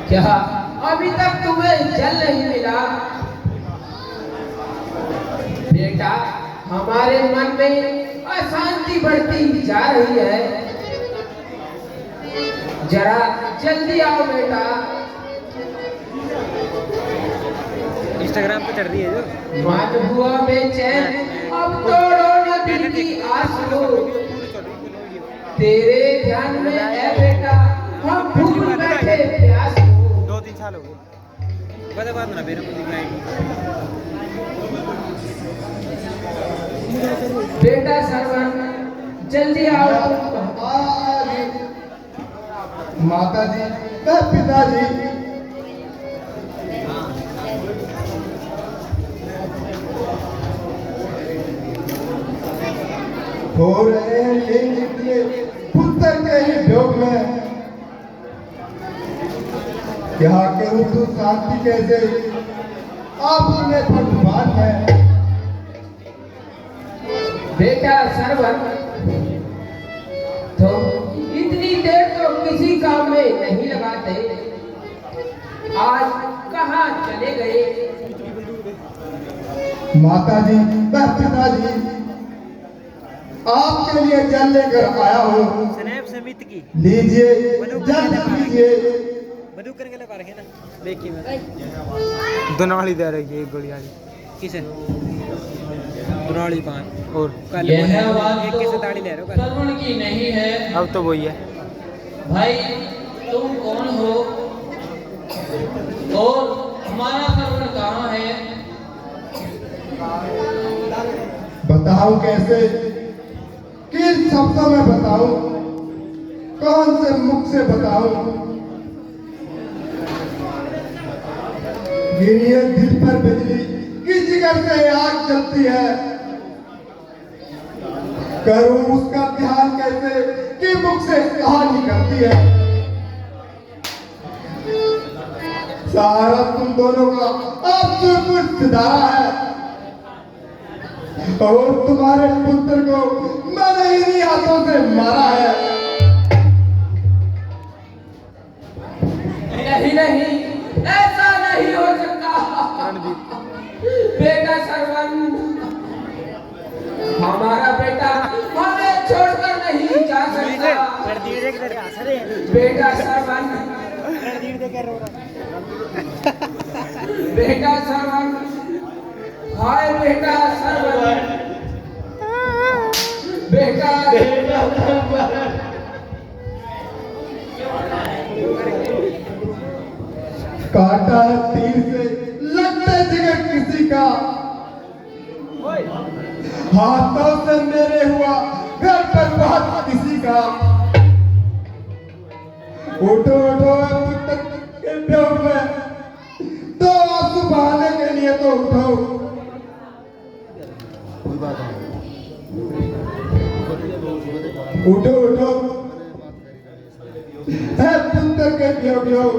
क्या अभी तक तुम्हें जल नहीं मिला? बेटा, हमारे मन में अशांति बढ़ती जा रही है। जरा जल्दी आओ बेटा। इंस्टाग्राम पे चढ़ रही है जो मन हुआ बेचैन, अब तोड़ो न दिल की आस को। तेरे ध्यान में है बेटा, हम भूल बैठे प्यास को। 2-3 साल हो गए बता बात ना मेरे को बेटा सरवन, जल्दी आओ। माता जी, पिताजी, हो रहे हैं ये निकले पुत्र के ही वियोग में। क्या करूं तो शांति कैसे आप अपने भगवान है। बेटा सरवन, तुम इतनी देर तो किसी काम में नहीं लगाते, आज कहाँ चले गए? माता जी, पिताजी, आपके लिए जल लेकर आया हूँ। स्नैप समित की लीजिए, जल लीजिए। बदू करके लगा रखे ना देखिए मैं दोनाली दे रही है एक गोली वाली किसे दोनाली 5 और कल यह आवाज एक तो किसे दाढ़ी ले रहे हो कल सरवन की नहीं है। अब तो वही है भाई, तुम कौन हो और हमारा सरवन कहाँ है? बताऊं कैसे, किन शब्दों में बताऊं, कौन से मुख से बताऊं। गिरिए दिल पर बिजली की जिगर से आग जलती है। करूं उसका ध्यान कैसे कि मुख से कहा निकलती है। सारा तुम दोनों का अब सितारा है और तुम्हारे पुत्र को मैंने इन्हीं हाथों से मारा है। नहीं नहीं, ऐसा नहीं हो सकता। बेटा सरवन, हमारा बेटा हमें छोड़कर नहीं जा सकता। बेटा सरवन, बेटा सरवन, हाय बेटा सरवन, बेटा काटा तीर से लगता जिगर किसी का, हाथों से मेरे हुआ घर पर बहुत किसी का। उठो उठो पुत्र के वियोग में, तो आंसू बहाने के लिए तो उठो। उठो उठो है पुत्र के वियोग।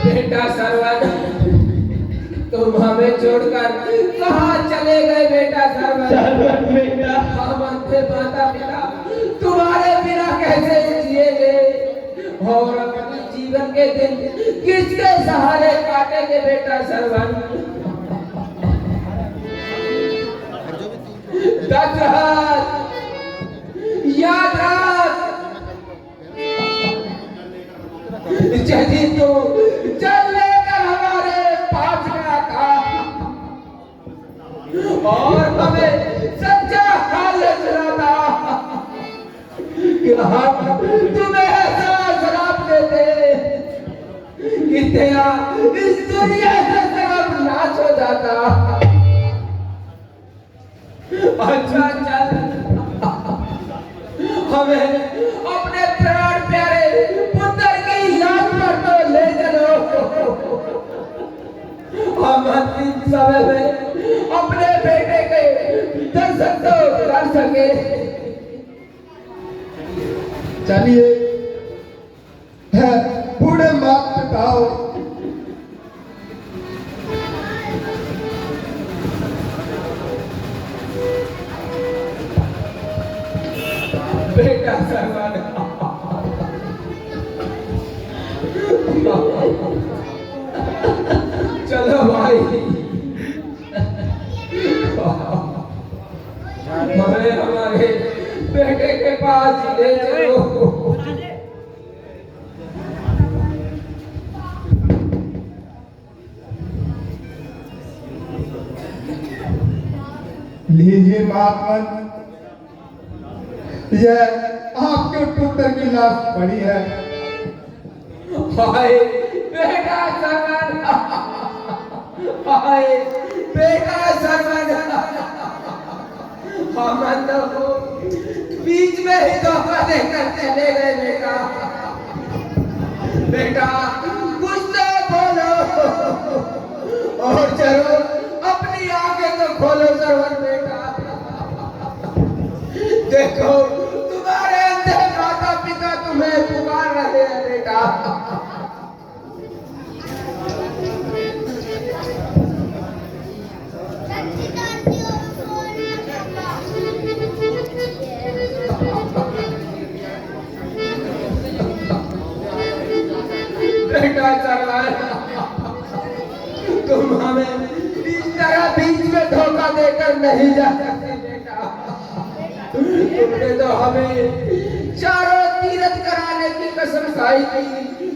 बेटा सरवन, तुम हमें छोड़कर कहाँ चले गए? बेटा सरवन, बेटा, हमारे माता पिता तुम्हारे बिना कैसे जिएंगे और अपने जीवन के दिन किसके सहारे काटेंगे? बेटा सरवन, दशरथ, याद रख, यदि तू चल लेकर हमारे पास गया था और हमें सच्चा हाल सुनाता कि हम तुम्हें ऐसा शराब देते कि तेरा इस दुनिया से सब नाश हो जाता। अच्छा चल, हमें अपने प्राण प्यारे पुत्र की याद पर तो ले चलो। हम अंतिम समय में अपने बेटे के दर्शन तो कर सके। चलिए, है बूढ़े मात पिताओं, सरवन। चलो भाई, हमें हमारे बेटे के पास ले चलो। लीजिए महात्मा, यह आपके पुत्र की लाश पड़ी है। हाय बेटा सरवन, हाय बेटा सरवन। हम तो बीच में ही धोखा देकर चले गए बेटा। बेटा कुछ तो बोलो और चलो अपनी आंखें तो खोलो सरवन बेटा। देखो तुम्हारे अंधे माता पिता तुम्हें पुकार रहे हैं बेटा। बेटा सरवन, तुम हमें इस तरह बीच में धोखा देकर नहीं जा सकते बेटा। तुमने तो हमें चारों तीरथ कराने की कसम खाई थी,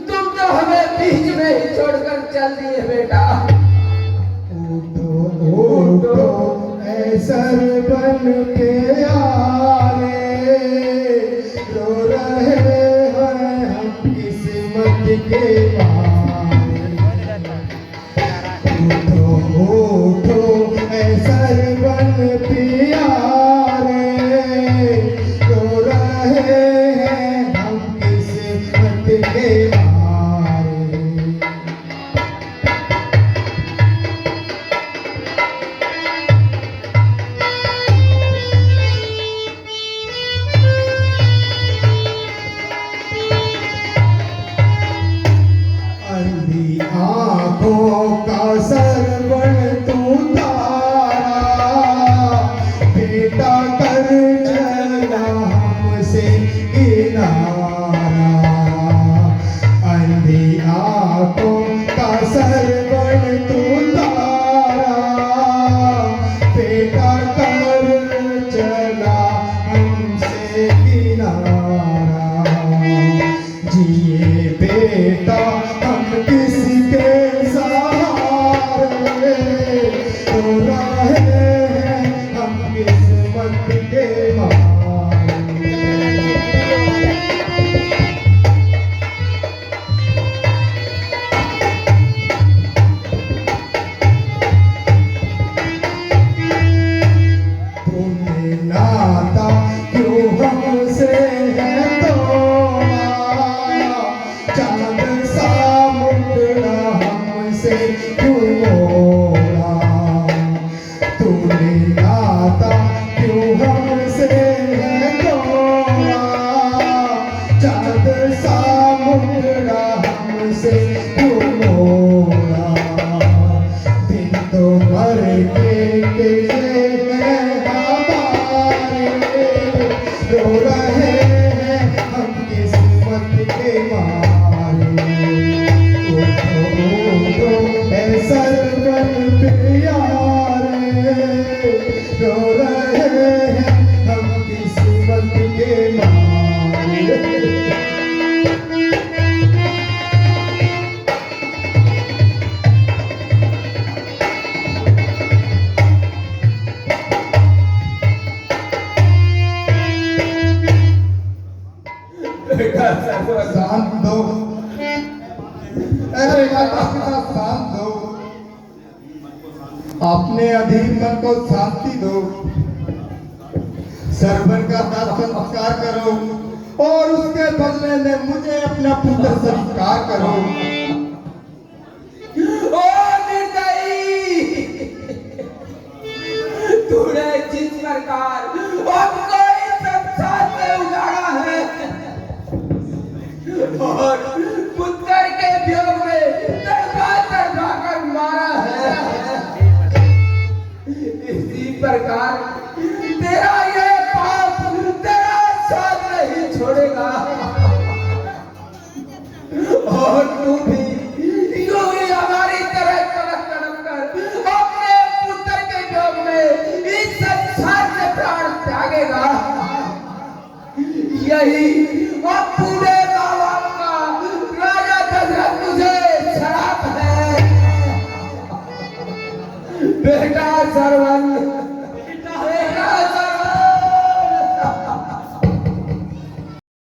तुम तो हमें बीच में ही छोड़कर चल दिए बेटा। उठो ऐसर बन के आए, रो रहे हैं हम किस्मत के मारे। उठो ऐसर बन के आए, रो रहे हैं हम किस्मत के मारे। अंधी आँखों का सरवण तू तारा, बेटा कर चला हमसे किनारा। अंधी आँखों का सरवण तू तारा, बेटा कर चला हमसे किनारा। जिए बेटा हम किसके सहारे, तो रहे हैं हम किस्मत के मारे। तुम्हें नाता क्यों हमसे है तोड़ा, चांद सा मुकड़ा हमसे क्यों मोड़ा। तूने नाता क्यों हमसे है तोड़ा, चांद सा मुकड़ा हमसे क्यों मोड़ा। दिन तो मर के हैं हमारे, रो रहे हैं हम किस्मत के मारे। उठो ऐ सरवन प्यारे, रो रहे हैं हम किस्मत के मारे। बेटा सरवन, शांत दो, अरे माता पिता शांत दो, अपने अधीन मन को शांति दो। सरवन का दाह संस्कार करो और उसके बदले में मुझे अपना पुत्र स्वीकार करो। ओ निर्दयी, तूने जिस प्रकार हमको इस संसार से उजाड़ा है और पुत्र के वियोग में तड़पा तड़पा कर मारा है, इसी प्रकार तेरा ये पाप तेरा साथ नहीं छोड़ेगा और तू भी यूं ही हमारी तरह तड़प तड़प कर अपने पुत्र के वियोग में इस संसार से प्राण त्यागेगा। यही और पूरे माँ बाप का राजा दशरथ तुझे शराप है। बेटा सर्व